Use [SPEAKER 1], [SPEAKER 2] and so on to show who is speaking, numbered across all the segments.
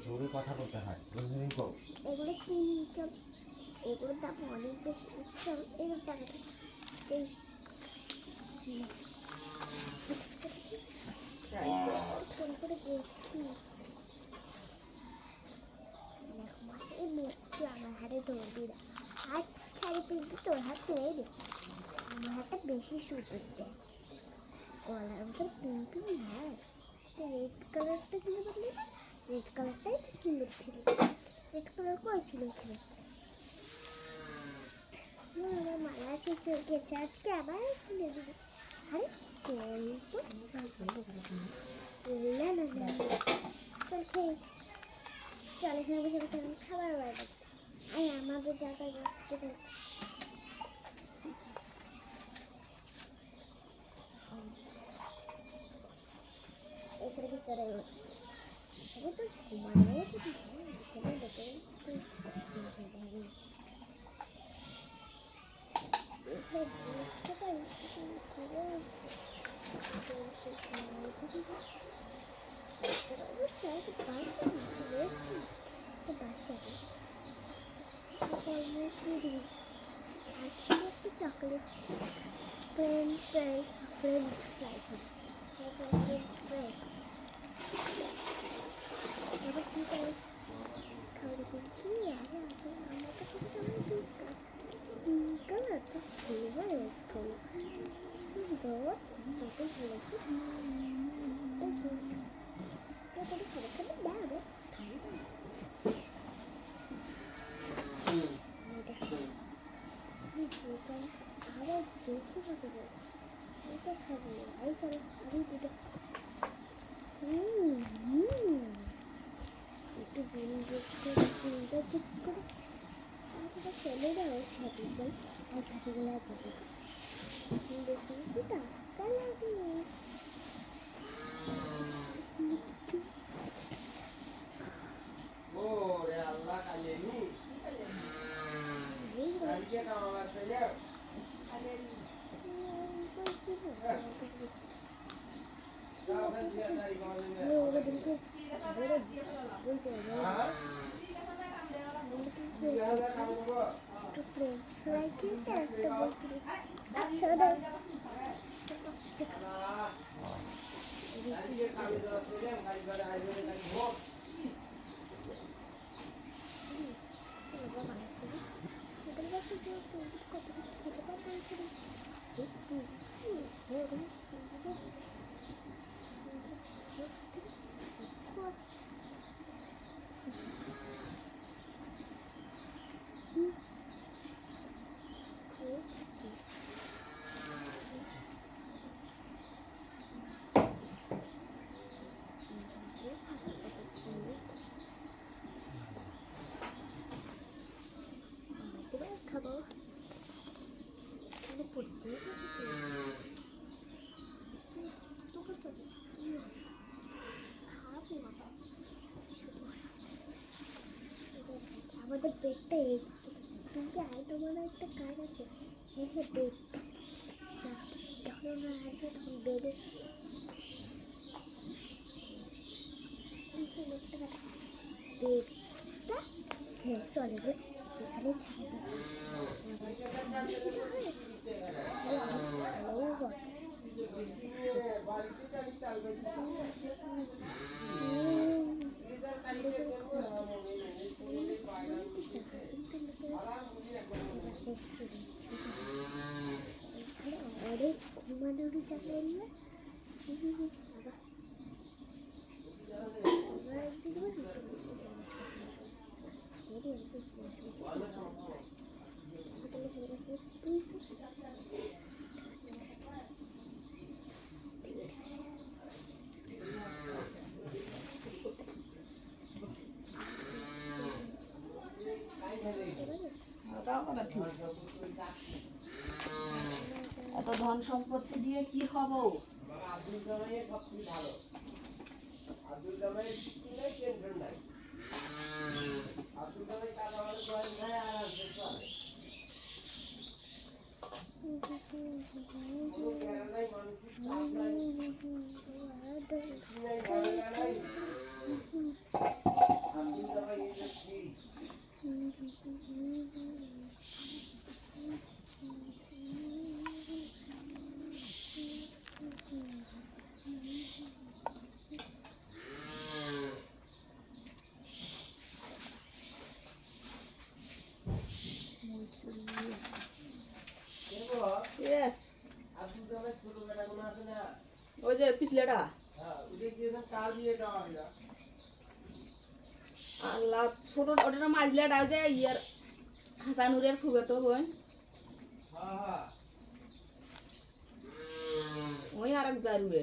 [SPEAKER 1] জোরে কথা বলতে হয়,
[SPEAKER 2] এগুলো তিনজন, এগুলোর দাম অনেক বেশি। চল এগুলো টাকাটা এই ফোন করে দেখি। এই মেয়েটি আমার হাতে ধরবি না, হাত ছাড়ি কিন্তু তোর হাত নেই রে, আমার হাতটা বেশি সুন্দর দেয়, গলার মতো পিঙ্ক হ্যাঁ। রেড কালারটা কিনে বললি না, রেড কালারটাই তো সুন্দর ছিল। রেড কালার কই ছিল ছিল আমার মালা শিখে গেছে, আজকে আবার কিনে দেবো। আরে চল তো না না না চল খেয়ে চল, এখানে বসে বসে আমি খাবার বাড়ি আই আমাদের জায়গায় বসতে এখানে কি করে আমি তো ঘুমানো এখানে দেখে বুঝতে পারি অবশ্যই একটা chocolate French fry, French fry French fry এবার কী করে খাওয়া কিন্তু আগে আগে আমার কাছে পিঙ্ক কালার তো ফ্লেভার একটু সুন্দর তাতে বলেছি তাদের খাবার খাবার দাঁড়ো আরো বেশি হতে পারে এটা খাবো এই করে আমি দুটো একটু বন্ধু ঠিক করে আমাকে চলে যাও সাথীগুলো আর সাথীগুলো আর যাবে দেখি এটা তাই লাগে খাবো পড়তে আমাদের পেটটা একটু যায়, তোমার একটা কাজ আছে হ্যাঁ হ্যাঁ পেট যখন আমরা আসবে তখন বেডে পেটটা হ্যাঁ চলে এখানে অনেক ঘুমানোরই চাপেন না
[SPEAKER 3] এত ধন সম্পত্তি দিয়ে কি হবো? পিছলেটা আল্লাহ ছোট ওটা মাঝলেটা যে ইয়ার হাসানুরের খুবে তো বোন ওই আর এক জারুরে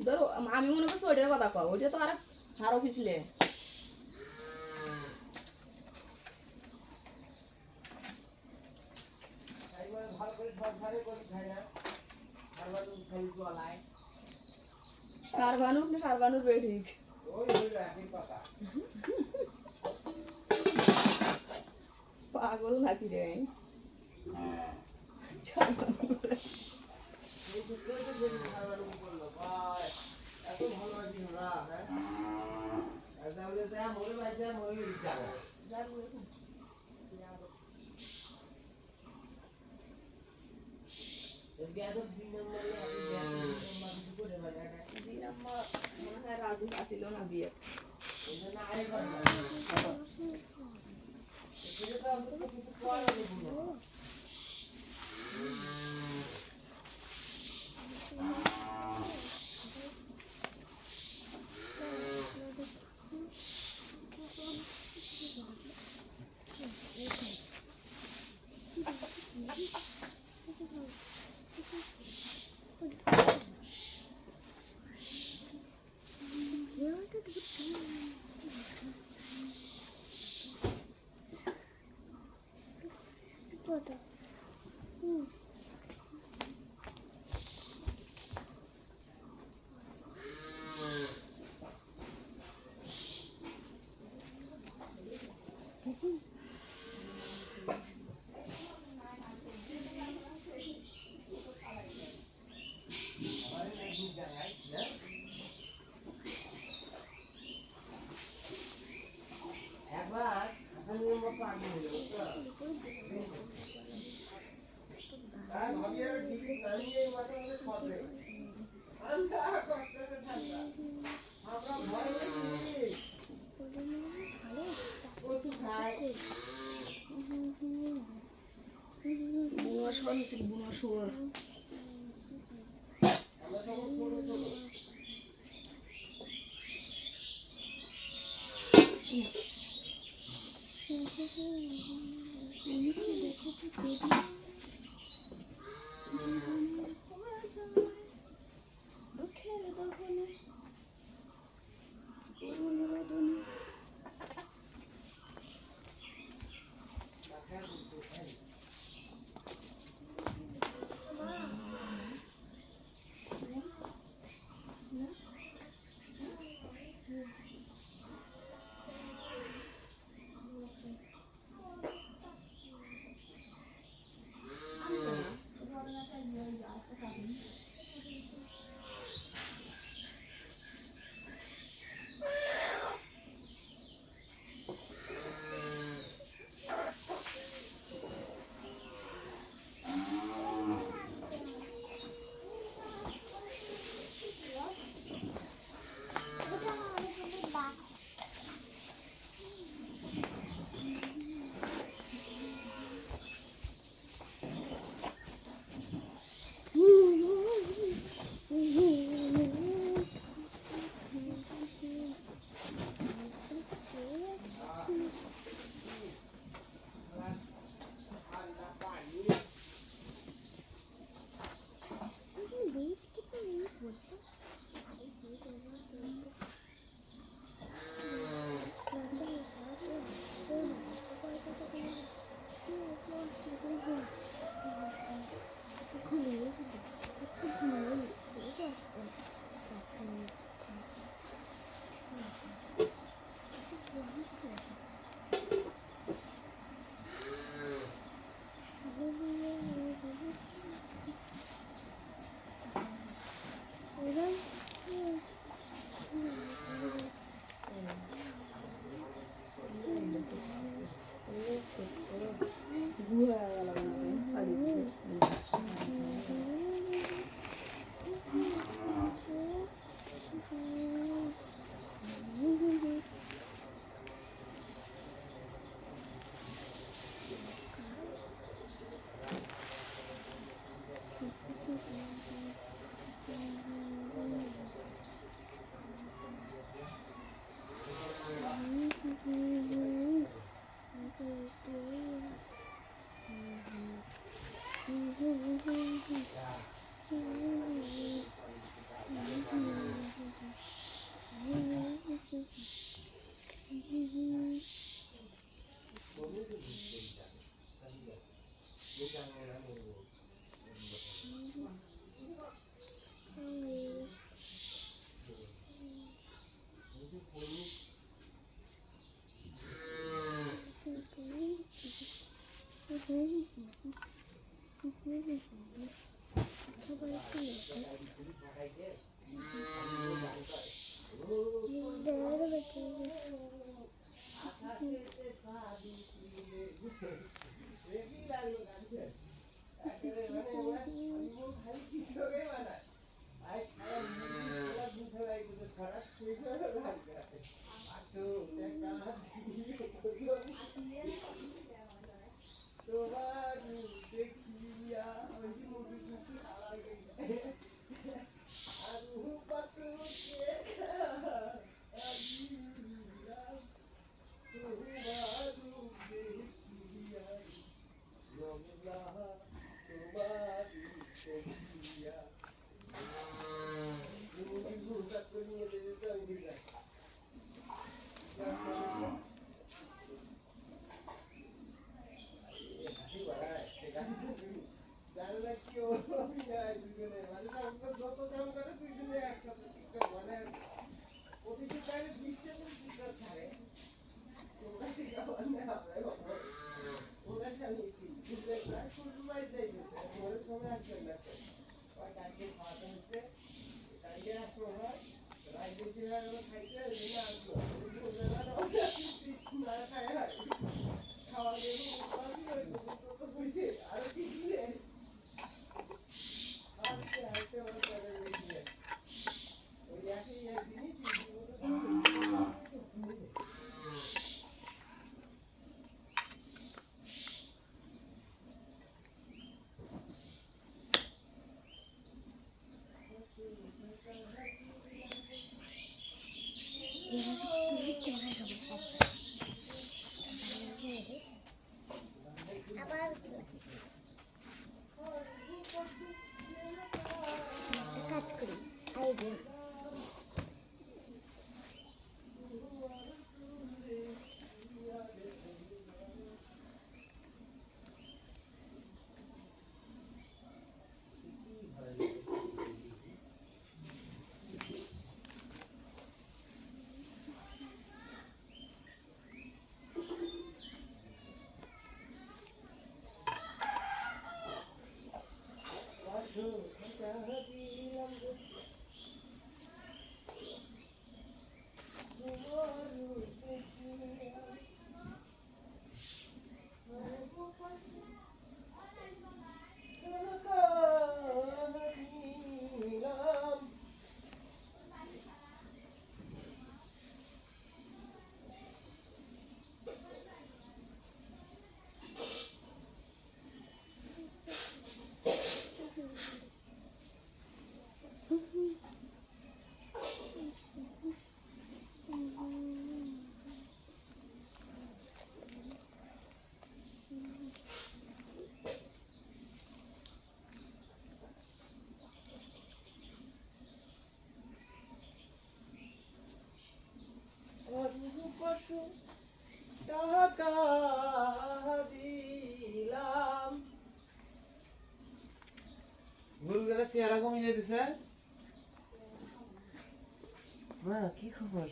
[SPEAKER 3] ধরো আমি মনে করছি ওইটার কথা কও ওইটা তো আর হারও পিছলে সারবানুর না সারবানুর বেঠিক পাগল নাকি রে রাজু আসিল না বিয়ে বুনো শুয়োর নিছিল বুনো শুয়োর
[SPEAKER 2] আবার কাজ করি আইডিয়া
[SPEAKER 1] টাকা দিলাম ভুল গেলে চেহারা কমে যেতেছে মা কি খবর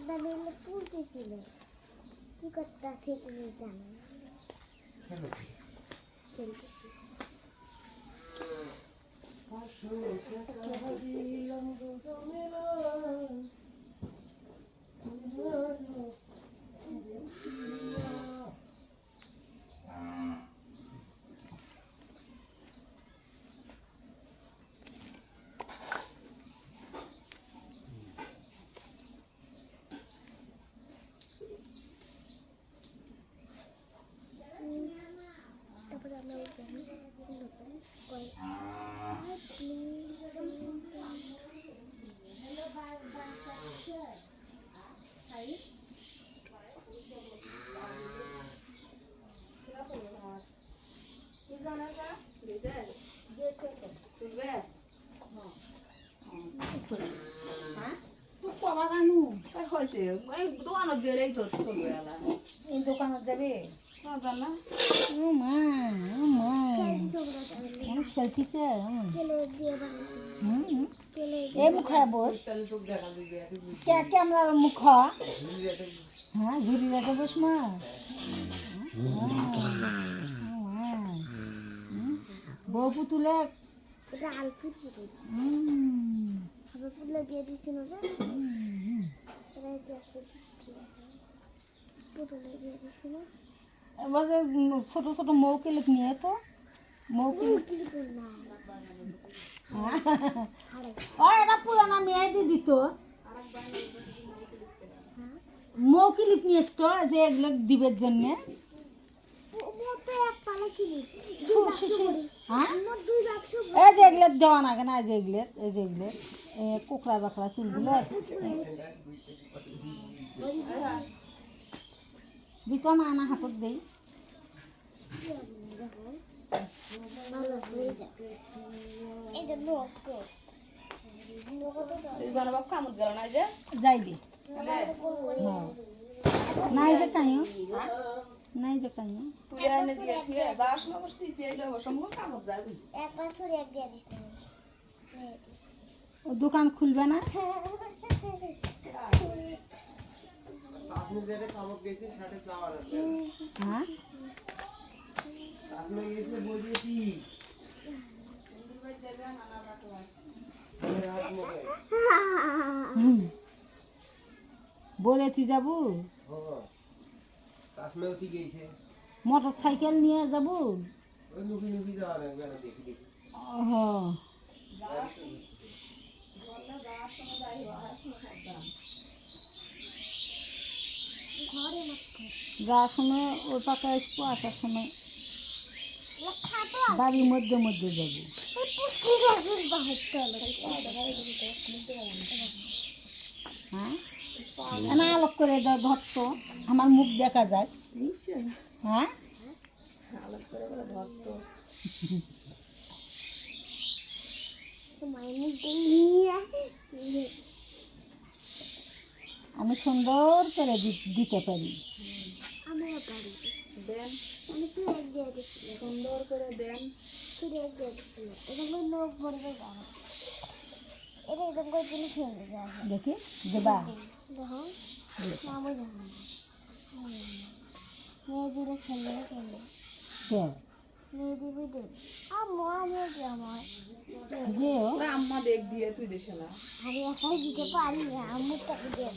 [SPEAKER 2] বানিয়ে পুড়তেছিল কি করতে ঠিক নেই জানো
[SPEAKER 1] খেলো
[SPEAKER 2] খেলতেছি
[SPEAKER 1] 500 টাকা দিলাম গো জমেলা
[SPEAKER 2] তারপরে আমরা
[SPEAKER 3] দিছে তুলবে
[SPEAKER 4] হ্যাঁ তুই কবা জানু
[SPEAKER 3] তাই হয়েছে এই দোকানত গেলেই তো তুলবে এলা
[SPEAKER 4] এই দোকানত যাবে
[SPEAKER 3] না জান না
[SPEAKER 4] ও মা খেলতিছে এই মুখে বস
[SPEAKER 1] তাহলে তোকে দেখা দিবে একটু
[SPEAKER 4] ক্যামেরার মুখ
[SPEAKER 1] ঝুলি একটা
[SPEAKER 4] হ্যাঁ ঝুড়ি রাখে বস মা বউ পুতুলে
[SPEAKER 2] এটা আলফির পুতুল
[SPEAKER 4] হুম
[SPEAKER 2] আমার পুতুলের বিয়ে দিয়েছিল যে এটা দেখতে পুতুলের বিয়ে দিয়েছিল
[SPEAKER 4] এবার যে ছোট ছোট মৌকিলিপ নিয়ে তো মৌকিলিপ
[SPEAKER 2] কি করলাম
[SPEAKER 4] ও এটা পুরানা মেয়েদি দিত মৌকিলিপ নিয়ে এসতো যে এগুলো দিবের জন্যে
[SPEAKER 2] তো এক পালা কিনি
[SPEAKER 4] হ্যাঁ
[SPEAKER 2] আমার 2 বাক্স
[SPEAKER 4] এই যে এগুলো দেওয়া না কেন এই যে এগুলো কোকড়া বাকড়া চুলগুলো দিত না হাতত দেই
[SPEAKER 2] ভালো হয়ে যাবে এটা নক
[SPEAKER 3] জনবাব কামত গেল না যে
[SPEAKER 4] যাইবি হ্যাঁ নাই যে কাইও নাই যে কাইও
[SPEAKER 3] তুলে এনে দিয়েছি যাওয়ার সময় করছি এলে অসম্ভব কামত যাবি
[SPEAKER 2] এক বছর এক দিয়ে দিতে
[SPEAKER 4] ও দোকান খুলবে না
[SPEAKER 1] আপনি যেটা কামক গেছে সেটা চাওয়ার আছে
[SPEAKER 4] হ্যাঁ
[SPEAKER 1] আপনি গেছে বলিয়েছি
[SPEAKER 4] বলেছি যাবো
[SPEAKER 1] আসমেও ঠিক গেছে
[SPEAKER 4] মোটর সাইকেল নিয়ে যাবো
[SPEAKER 1] ওই নুকি নুকি যাওয়া লাগবে না দেখি দেখি
[SPEAKER 4] যাওয়ার সময় ওর পাকা আসবো আসার সময় বাড়ির মধ্যে মধ্যে যাবো হ্যাঁ না আলোক করে দাও ধরতো আমার মুখ দেখা যায় হ্যাঁ
[SPEAKER 3] আলাপ করে বলে ধরতো
[SPEAKER 4] আমি সুন্দর করে দিতে পারি
[SPEAKER 2] আমিও পারি
[SPEAKER 3] দেন
[SPEAKER 2] আমি তুই এক দিয়ে দিচ্ছি
[SPEAKER 3] সুন্দর করে দেন
[SPEAKER 2] তুই এক দিয়ে দিচ্ছি এরকম লোক বলবে যাবে এটা এরকম করে জিনিস হয়ে যাবে
[SPEAKER 4] দেখি দেবা
[SPEAKER 2] দেখো মামু যাবে মেয়ে দিলে খেলবে খেলবে
[SPEAKER 4] কে
[SPEAKER 2] মেয়ে দিবি দেব আমিও যে আমার
[SPEAKER 4] যেও
[SPEAKER 3] ওরা আম্মা দেখ দিয়ে তুই দেশে না
[SPEAKER 2] আমি একাই দিতে পারি না আমি তাকে দেব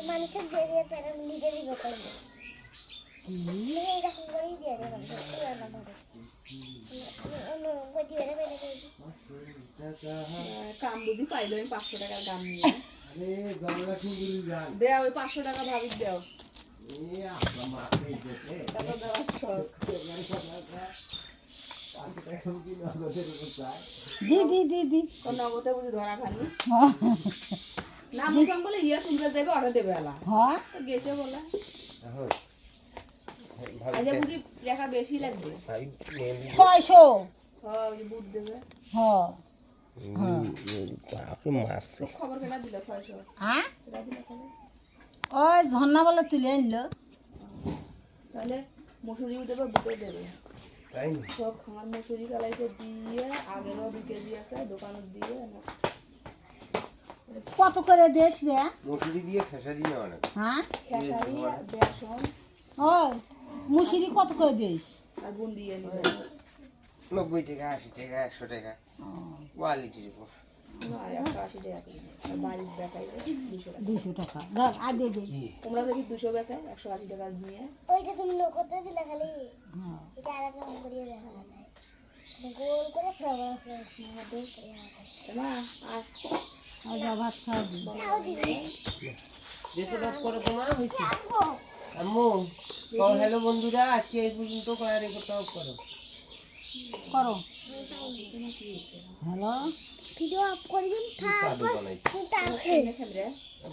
[SPEAKER 2] মানুষের দিয়ে প্যারা নিজেরই বেকার এরকম করেই দিয়ে দেবে
[SPEAKER 3] কাম বুঝি পাইলো আমি 500 টাকার গাম নিয়ে
[SPEAKER 1] আরে গঙ্গা ঠুকুরি গান
[SPEAKER 3] দেও ওই 500 টাকা ভাবি দেও
[SPEAKER 1] এ আপনা মাথায় গেছে
[SPEAKER 3] টাকা দেওয়ার শখ
[SPEAKER 1] এখন কি নগদের উপর চায়
[SPEAKER 4] দি
[SPEAKER 3] তোর নগদে বুঝি ধরা খানি না মুখাম বলে ইয়ে তুলবে যাবে অর্ডার দেবে এলা
[SPEAKER 4] হ্যাঁ
[SPEAKER 3] তো গেছে বলে
[SPEAKER 1] এখন
[SPEAKER 3] আজ বুঝি টাকা বেশি লাগবে
[SPEAKER 1] ভাই
[SPEAKER 4] 600
[SPEAKER 3] হ্যাঁ ওই বুট দেবে
[SPEAKER 4] হ্যাঁ
[SPEAKER 1] আপনি মাছ
[SPEAKER 3] খবর কেনা দিল 600
[SPEAKER 4] হ্যাঁ
[SPEAKER 3] এটা দিল তাহলে
[SPEAKER 4] ওই ঝর্ণা বলে তুলে আনলো
[SPEAKER 3] তাহলে মুসুরি দেবে বুটে দেবে
[SPEAKER 1] তাই না
[SPEAKER 3] সব খামার মুসুরি কালাইতে দিয়ে আগেরও 2 কেজি আছে দোকানে দিয়ে না
[SPEAKER 4] কত করে দেশ রে
[SPEAKER 1] মসুরি দিয়ে খেসারি নেওয়া না
[SPEAKER 4] হ্যাঁ
[SPEAKER 3] খেসারি বেসন
[SPEAKER 4] ওই মুসুরি কত করে দেশ
[SPEAKER 3] আর গুণ দিয়ে নেবে
[SPEAKER 1] 90 টাকা 80 টাকা 100 টাকা কোয়ালিটির উপর
[SPEAKER 3] না 180 টাকা করে আর বাড়ির বেচাইলে 200 টাকা
[SPEAKER 4] 200 টাকা ধর আর দে
[SPEAKER 3] তোমরা যদি 200 বেচাই 180 টাকা নিয়ে
[SPEAKER 2] ওইটা তুমি নকতে দিলে খালি
[SPEAKER 4] হ্যাঁ
[SPEAKER 2] এটা আর একটা করিয়ে দেখা যায় গোল করে ফ্লাওয়ার ফ্লাওয়ার দিয়ে
[SPEAKER 3] না আর
[SPEAKER 4] আজ ভাত খাওয়াবি
[SPEAKER 1] যেতে কাজ করে তোমার হইছে আম্মু কল হ্যালো বন্ধুরা আজকে এই পর্যন্ত কয়ারে কোথাও করো
[SPEAKER 4] করো হ্যালো
[SPEAKER 2] ভিডিও আপ করে দিন
[SPEAKER 1] কাদু বানাইছি
[SPEAKER 2] তারপর
[SPEAKER 3] খেলে